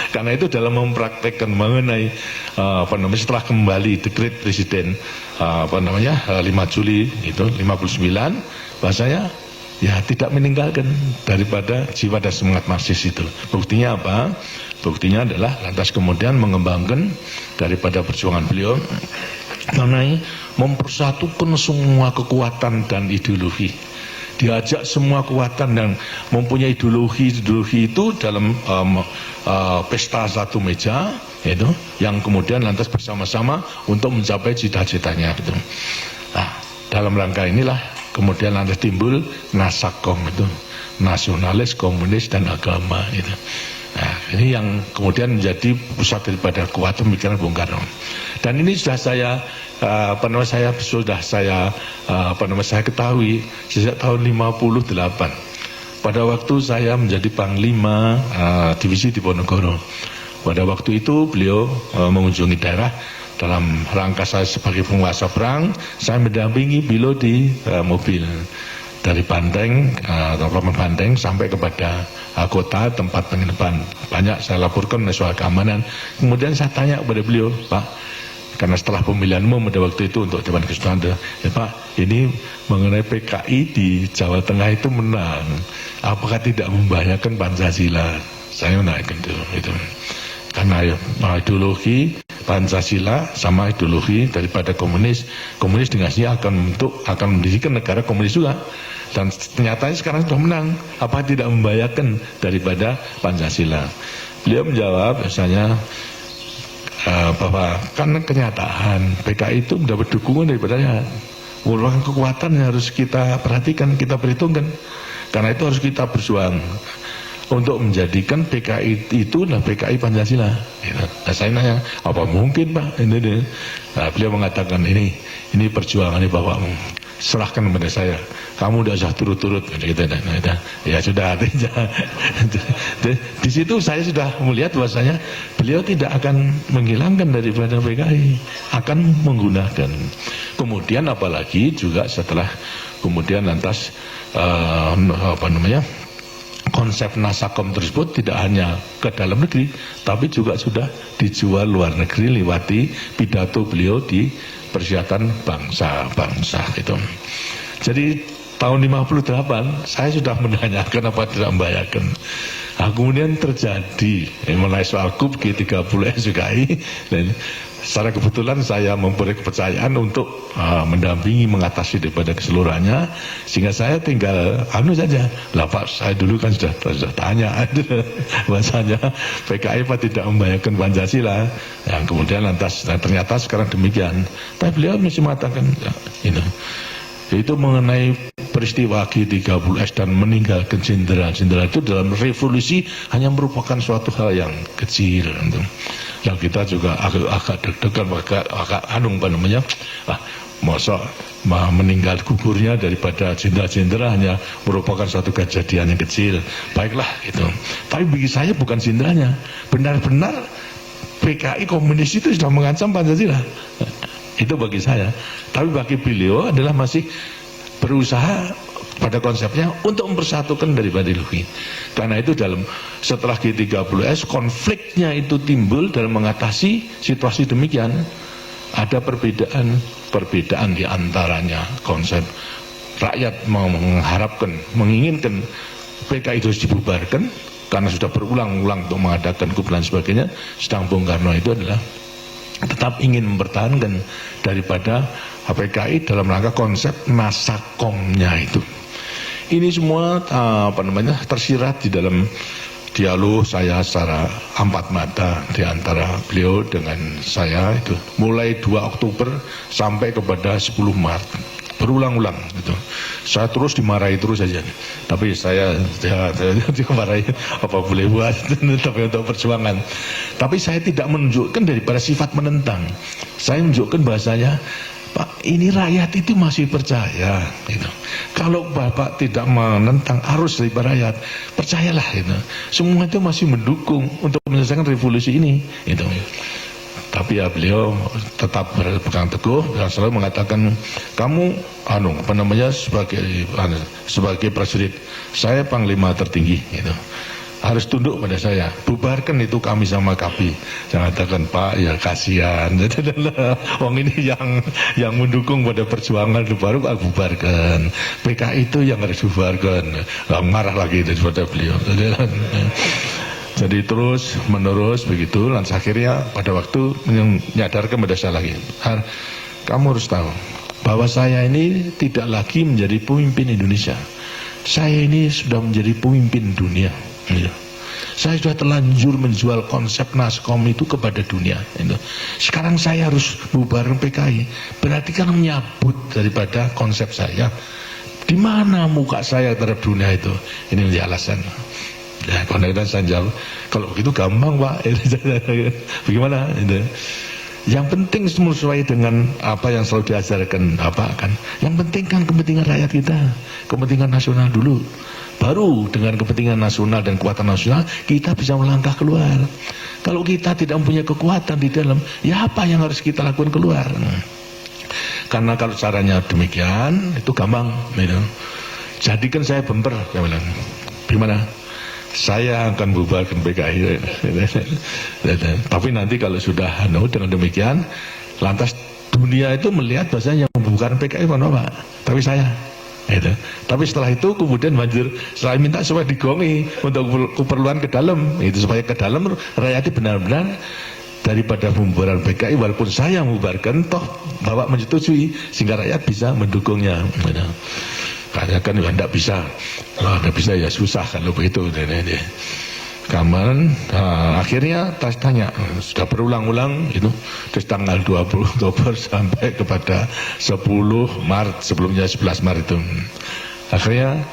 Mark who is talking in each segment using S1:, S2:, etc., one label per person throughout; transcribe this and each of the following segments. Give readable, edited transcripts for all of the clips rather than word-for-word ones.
S1: Karena itu dalam mempraktekkan mengenai setelah kembali dekret presiden 5 Juli itu 59, bahasanya ya tidak meninggalkan daripada jiwa dan semangat Marxis itu. Buktinya apa? Buktinya adalah lantas kemudian mengembangkan daripada perjuangan beliau mengenai mempersatukan semua kekuatan dan ideologi. Diajak semua kekuatan yang mempunyai ideologi itu dalam pesta satu meja, itu yang kemudian lantas bersama-sama untuk mencapai cita-citanya itu. Nah, dalam rangka inilah kemudian lantas timbul Nasakom itu, nasionalis, komunis dan agama itu. Nah, ini yang kemudian menjadi pusat daripada kuat pemikiran Bung Karno. Dan ini sudah saya saya ketahui sejak tahun 58 pada waktu saya menjadi Panglima Divisi Diponegoro. Pada waktu itu beliau mengunjungi daerah dalam rangka saya sebagai penguasa perang. Saya mendampingi beliau di mobil dari Bandeng, Bandeng sampai kepada kota tempat penginapan. Banyak saya laporkan soal keamanan. Kemudian saya tanya kepada beliau, Pak, karena setelah pemilihan umum pada waktu itu untuk Dewan Kesultanan, ya Pak, ini mengenai PKI di Jawa Tengah itu menang, apakah tidak membahayakan Pancasila? Saya menanyakan itu. Karena ideologi Pancasila sama ideologi daripada komunis dengan sini akan mendirikan negara komunis juga. Dan ternyata sekarang sudah menang, apa tidak membahayakan daripada Pancasila? Beliau menjawab biasanya bahwa kan kenyataan PKI itu mendapat dukungan daripada rakyat. Merupakan kekuatan yang harus kita perhatikan, kita perhitungkan. Karena itu harus kita berjuang untuk menjadikan PKI itu adalah PKI Pancasila. Nah, saya nanya, apa mungkin Pak? Nah, beliau mengatakan ini perjuangan ini bapakmu, serahkan kepada saya. Kamu udah usah turut-turut, ya sudah. Di situ saya sudah melihat bahwasanya beliau tidak akan menghilangkan daripada PKI, akan menggunakan. Kemudian apalagi juga setelah kemudian lantas konsep Nasakom tersebut tidak hanya ke dalam negeri, tapi juga sudah dijual luar negeri lewati pidato beliau di Persyaratan Bangsa-Bangsa itu. Jadi tahun 58 saya sudah menanyakan apa tidak membahayakan. Nah, kemudian terjadi mengenai soal KUB G30 SPKI, dan secara kebetulan saya mempunyai kepercayaan untuk mendampingi mengatasi daripada keseluruhannya, sehingga saya tinggal saja. Lah Pak, saya dulu kan sudah tanya bahasanya PKI Pak tidak membahayakan Pancasila, yang kemudian lantas ternyata sekarang demikian. Tapi beliau masih mengatakan itu mengenai peristiwa G30S dan meninggalkan jenderal itu dalam revolusi hanya merupakan suatu hal yang kecil. Yang kita juga agak deg-degan, agak masa meninggal gugurnya daripada jenderal hanya merupakan suatu kejadian yang kecil. Baiklah itu. Tapi bagi saya bukan jenderalnya, benar-benar PKI komunis itu sudah mengancam Pancasila. Itu bagi saya. Tapi bagi beliau adalah masih berusaha pada konsepnya untuk mempersatukan daripada ideologi. Karena itu setelah G30S konfliknya itu timbul dalam mengatasi situasi demikian. Ada perbedaan di antaranya konsep rakyat menginginkan PKI itu dibubarkan karena sudah berulang-ulang untuk mengadakan KUB dan sebagainya. Sedang Bung Karno itu adalah tetap ingin mempertahankan daripada PKI dalam rangka konsep Nasakomnya itu. Ini semua tersirat di dalam dialog saya secara empat mata di antara beliau dengan saya itu mulai 2 Oktober sampai kepada 10 Maret. Berulang-ulang gitu. Saya terus dimarahi terus saja. Tapi saya dimarahi apa boleh buat tapi untuk perjuangan. Tapi saya tidak menunjukkan daripada sifat menentang. Saya menunjukkan bahasanya, Pak, ini rakyat itu masih percaya gitu. Kalau Bapak tidak menentang arus daripada rakyat, percayalah gitu. Semua itu masih mendukung untuk menyelesaikan revolusi ini gitu. Tapi ya beliau tetap berpegang teguh dan selalu mengatakan, kamu sebagai prajurit, saya panglima tertinggi gitu. harus tunduk pada saya, bubarkan itu kami sama KAPI. Saya katakan, Pak, ya kasihan, wong ini yang mendukung pada perjuangan itu baru Pak bubarkan, PKI itu yang harus bubarkan. Marah lagi daripada beliau. Jadi terus menerus begitu, lantas akhirnya pada waktu menyadarkan pada saya lagi, kamu harus tahu bahwa saya ini tidak lagi menjadi pemimpin Indonesia, saya ini sudah menjadi pemimpin dunia. Ya. Saya sudah terlanjur menjual konsep Naskom itu kepada dunia. Sekarang saya harus bubarin PKI. Berarti kan menyabut daripada konsep saya. Di mana muka saya terhadap dunia itu? Ini menjadi alasan. Ya, kalau saya jawab, kalau begitu gampang Pak. Bagaimana? Yang penting sesuai dengan apa yang selalu diajarkan Bapak kan. Yang penting kan kepentingan rakyat kita, kepentingan nasional dulu. Baru dengan kepentingan nasional dan kekuatan nasional kita bisa melangkah keluar. Kalau kita tidak mempunyai kekuatan di dalam, ya apa yang harus kita lakukan keluar? Karena kalau caranya demikian itu gampang. Jadikan saya bumper, saya bilang. Gimana? Saya akan bubarkan PKI. Tapi nanti kalau sudah dengan demikian, lantas dunia itu melihat bahasanya yang membubarkan PKI mana Pak? Tapi saya. Tapi setelah itu kemudian banjir, saya minta supaya digongi untuk keperluan ke dalam, itu supaya ke dalam rakyat benar-benar daripada pembubaran PKI, walaupun saya membubarkan, toh Bapak menyetujui sehingga rakyat bisa mendukungnya. Karena kan ya tidak bisa, tidak bisa ya susah kalau begitu. Kaman, akhirnya tanya, sudah berulang-ulang itu dari tanggal 20 Oktober sampai kepada 10 Maret, sebelumnya 11 Maret itu. Akhirnya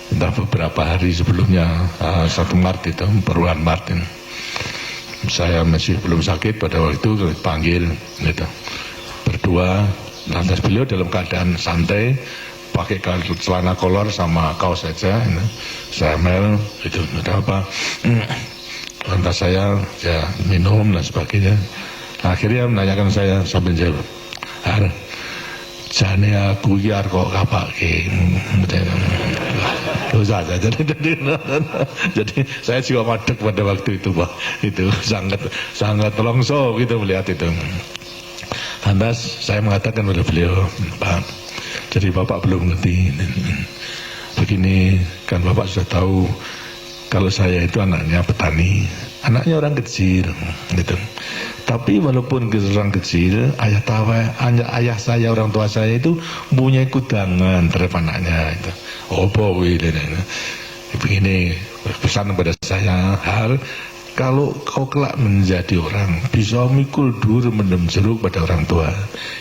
S1: entah beberapa hari sebelumnya 1 Maret itu, perubahan Maret ini. Saya masih belum sakit pada waktu itu, dipanggil gitu. Berdua, lantas beliau dalam keadaan santai, pakai celana kolor sama kaos saja. Saya mel itu ada apa, lantas saya ya minum dan sebagainya. Akhirnya menanyakan saya sambil jawab, jane aku iki arep kok kapake. Jadi saya juga madeg pada waktu itu Pak. Itu sangat longso gitu melihat itu. Lantas saya mengatakan pada beliau, Pak, jadi Bapak belum ngerti. Begini, kan Bapak sudah tahu kalau saya itu anaknya petani, anaknya orang kecil gitu. Tapi walaupun orang kecil, ayah saya, orang tua saya itu punya kudangan terhadap anaknya itu. Oh boy, begini pesan kepada saya, kalau kau kelak menjadi orang bisa mikul dur mendem jeruk pada orang tua,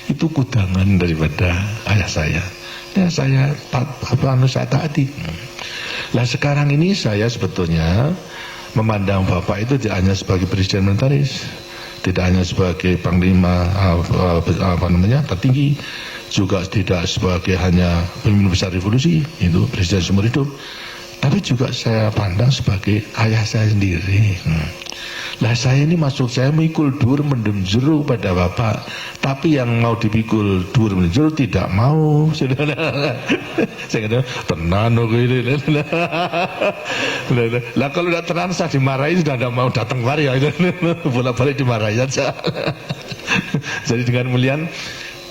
S1: itu kudangan daripada ayah saya. Ya saya taati. Nah sekarang ini saya sebetulnya memandang Bapak itu tidak hanya sebagai presiden militeris, tidak hanya sebagai panglima tertinggi, juga tidak sebagai hanya pemimpin besar revolusi, itu presiden seumur hidup, tapi juga saya pandang sebagai ayah saya sendiri. Lah saya ini maksud saya mikul dur mendem jeruk pada Bapak, tapi yang mau dipikul dur mendem jeruk tidak mau. Saya kata tenan ini. Lah kalau tidak tenan saya dimarahi, sudah tidak mau datang kemari ya. Bolak-balik dimarahi saja. Jadi dengan mulian,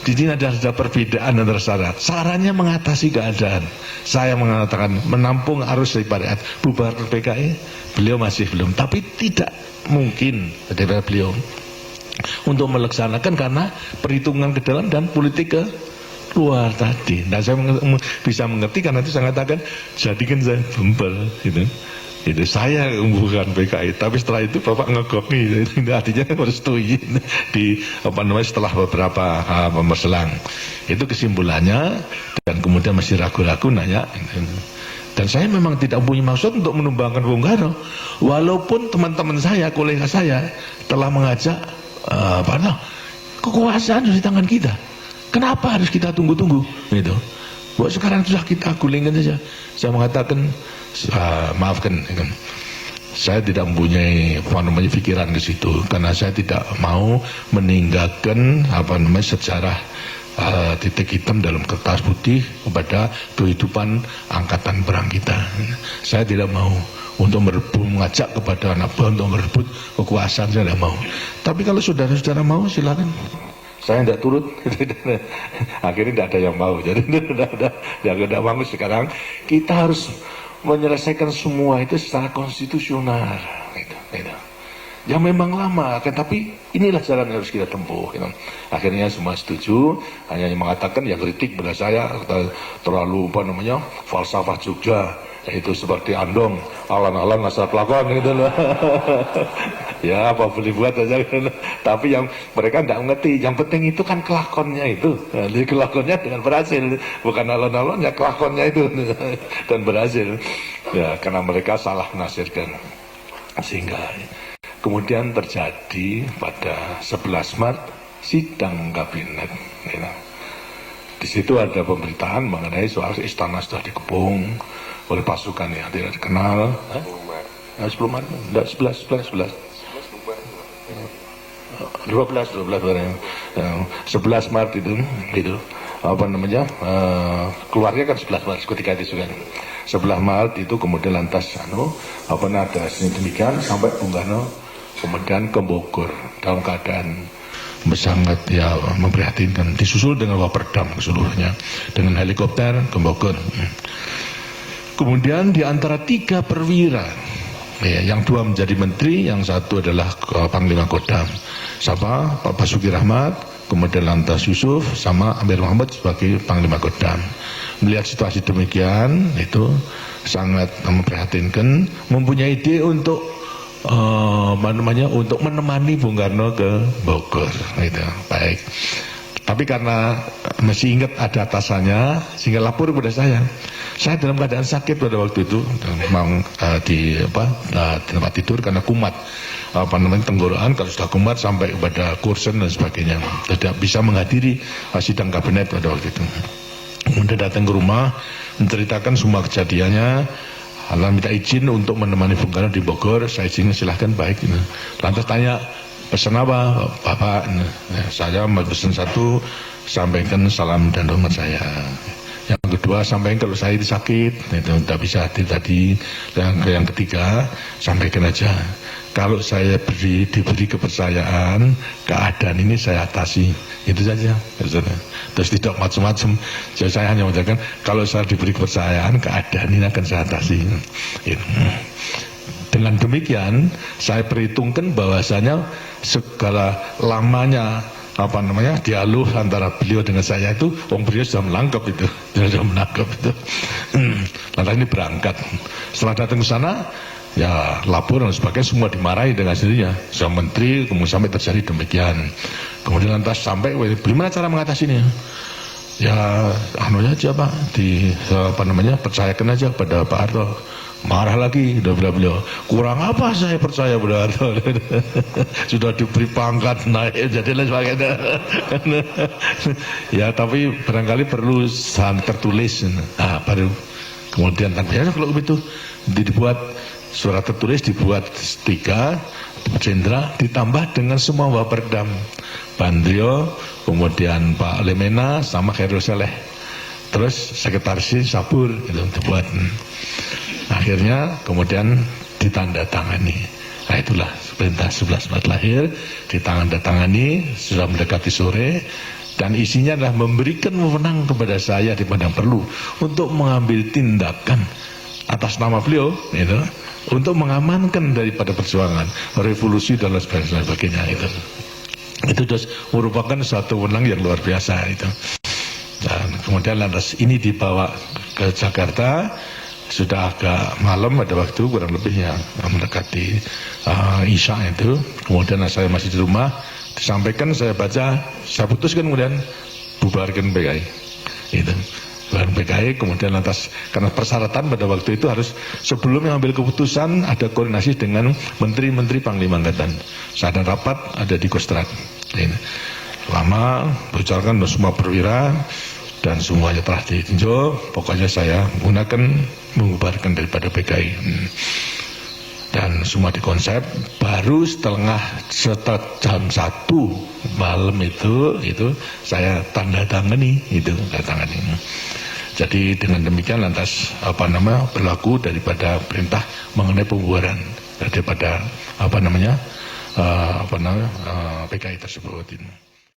S1: di sini ada perbedaan antara sarannya mengatasi keadaan. Saya mengatakan menampung arus daripada bubar PKI, beliau masih belum, tapi tidak mungkin daripada beliau untuk melaksanakan karena perhitungan ke dalam dan politik ke luar tadi. Nah saya bisa mengerti, karena itu saya katakan jadikan saya bumper gitu. Itu saya bukan PKI, tapi setelah itu Bapak ngegoki, artinya harus setuju di setelah beberapa berselang. Itu kesimpulannya, dan kemudian masih ragu-ragu nanya. Dan saya memang tidak punya maksud untuk menumbangkan Bung Karno, walaupun teman-teman saya, kolega saya telah mengajak kekuasaan di tangan kita. Kenapa harus kita tunggu-tunggu? Gitu. Buat sekarang sudah kita gulingkan saja. Saya mengatakan, maafkan, saya tidak mempunyai pikiran ke situ, karena saya tidak mau meninggalkan sejarah titik hitam dalam kertas putih kepada kehidupan angkatan perang kita. Saya tidak mau untuk mengajak kepada anak buah untuk merebut kekuasaan, saya tidak mau. Tapi kalau saudara-saudara mau, silakan. Saya tidak turut. Akhirnya tidak ada yang mau. Jadi tidak mau. Sekarang kita harus menyelesaikan semua itu secara konstitusional. Yang memang lama, tapi inilah jalan yang harus kita tempuh. Akhirnya semua setuju, hanya yang mengatakan yang kritik pada saya terlalu falsafah Jogja, itu seperti andong, alan-alan asal pelakon gitu loh. Ya apa boleh buat aja. Tapi yang mereka tidak mengerti, yang penting itu kan kelakonnya itu. Jadi kelakonnya dengan berhasil, bukan alon-alon ya kelakonnya itu dan berhasil. Ya karena mereka salah menafsirkan, sehingga kemudian terjadi pada 11 Maret sidang kabinet. Di situ ada pemberitaan mengenai soal istana sudah dikepung oleh pasukan yang tidak dikenal. 10 Maret, enggak 11. 11 Maret itu keluarnya kan 11 Maret ketika itu juga. 11 Maret itu kemudian lantas ada demikian sampai Bung Karno kemudian ke Bogor dalam keadaan sangat memprihatinkan, disusul dengan Waperdam keseluruhnya dengan helikopter ke Bogor. Kemudian di antara 3 perwira, yang 2 menjadi menteri, yang 1 adalah Panglima Kodam, siapa? Pak Basuki Rahmat, kemudian lantas Yusuf sama Amir Muhammad sebagai Panglima Kodam. Melihat situasi demikian, itu sangat memprihatinkan, mempunyai ide untuk untuk menemani Bung Karno ke Bogor, gitu. Baik. Tapi karena masih ingat ada atasannya, sehingga lapor kepada saya. Saya dalam keadaan sakit pada waktu itu, memang di tempat tidur karena kumat, tenggorokan. Kalau sudah kumat sampai kepada kursen dan sebagainya, tidak bisa menghadiri sidang kabinet pada waktu itu. Kemudian datang ke rumah, menceritakan semua kejadiannya. Allah minta izin untuk menemani Bung Karno di Bogor. Saya izinkan, silahkan, baik. Lantas tanya, pesan apa Bapak? Saya mau pesan 1, sampaikan salam dan hormat saya. Yang kedua, sampaikan kalau saya sakit, itu tidak bisa hadir tadi. Yang ketiga, sampaikan aja, kalau saya diberi kepercayaan, keadaan ini saya atasi. Itu saja. Terus tidak macam-macam. Jadi saya hanya mengatakan, kalau saya diberi kepercayaan, keadaan ini akan saya atasi. Dengan demikian, saya perhitungkan bahwasanya segala lamanya dialog antara beliau dengan saya itu, beliau sudah menangkap itu, Lalu ini berangkat. Setelah datang ke sana, ya lapor dan sebagainya, semua dimarahi dengan sendirinya. Sama menteri, kemudian sampai terjadi demikian. Kemudian lantas sampai, bagaimana cara mengatasinya? Ya, aja Pak, percayakan aja pada Pak Harto. Marah lagi, beliau. Kurang apa saya percaya pada Harto? Sudah diberi pangkat naik, jadi lain sebagainya. Ya, tapi barangkali perlu tertulis. Baru kemudian biasanya kalau begitu dibuat surat tertulis, dibuat 3 jenderal, ditambah dengan semua Waperdam, Bandrio, kemudian Pak Lemena sama Khairul Saleh, terus sekretaris Sabur itu dibuat. Akhirnya kemudian ditandatangani. Nah itulah perintah 11 Maret lahir, ditandatangani, sudah mendekati sore, dan isinya adalah memberikan wewenang kepada saya di mana perlu untuk mengambil tindakan atas nama beliau, untuk mengamankan daripada perjuangan revolusi dan lain sebagainya. Itu merupakan suatu wewenang yang luar biasa itu. Dan kemudian lantas ini dibawa ke Jakarta. Sudah agak malam pada waktu, kurang lebihnya mendekati Isya itu. Kemudian saya masih di rumah, disampaikan, saya baca, saya putuskan kemudian bubarkan PKI. Bubarkan PKI, kemudian lantas karena persyaratan pada waktu itu harus sebelum mengambil keputusan ada koordinasi dengan menteri-menteri Panglima Angkatan. Saya ada rapat, ada di Kostrad. Lama berbicara dengan semua perwira dan semuanya telah ditinjau. Pokoknya saya menggunakan membubarkan daripada PKI. dan semua dikonsep. Baru setelah jam 1 malam itu saya tanda tangani Jadi dengan demikian lantas berlaku daripada perintah mengenai pembubaran daripada PKI tersebut.